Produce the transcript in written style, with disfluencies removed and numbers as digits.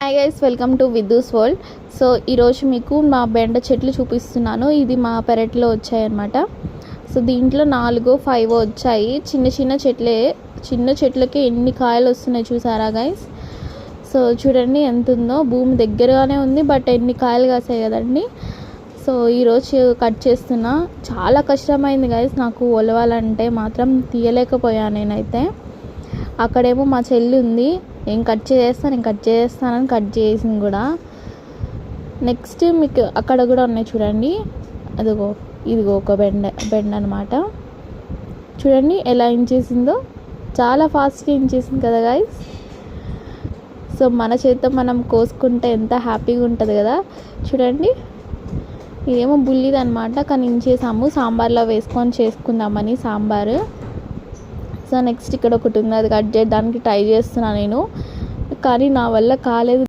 Hi guys, welcome to Vidyu's world. So ఈరోజు మీకు మా బెండ చెట్లు చూపిస్తున్నాను. ఇది మా పెరట్లో వచ్చాయన్నమాట. సో దీంట్లో 4-5 వచ్చాయి. చిన్న చిన్న చెట్లే, చిన్న చెట్లకి ఎన్ని కాయలు వస్తున్నాయి చూసారా గైస్. సో చూడండి ఎంత ఉందో, భూమి దగ్గరగానే ఉంది బట్ ఎన్ని కాయలు కాసాయి కదండి. సో ఈరోజు కట్ చేస్తున్నా. చాలా కష్టమైంది గైస్ నాకు ఒలవాలంటే, మాత్రం తీయలేకపోయాను నేనైతే. అక్కడేమో మా చెల్లి ఉంది, నేను కట్ చేస్తానని కట్ చేసింది కూడా. నెక్స్ట్ మీకు అక్కడ కూడా ఉన్నాయి చూడండి. ఇదిగో ఒక బెండ అనమాట. చూడండి ఎలా ఇంచేసిందో, చాలా ఫాస్ట్గా ఇంచేసింది కదా గైస్. సో మన చేతితో మనం కోసుకుంటే ఎంత హ్యాపీగా ఉంటుంది కదా. చూడండి, ఇదేమో బుల్లిది అనమాట, కానీ ఇంచేసాము సాంబార్లో వేసుకొని చేసుకుందామని సాంబారు. సో నెక్స్ట్ ఇక్కడ ఒకటి ఉంది, అది కట్ చేయడానికి ట్రై చేస్తున్నాను నేను, కానీ నా వల్ల కాలేదు.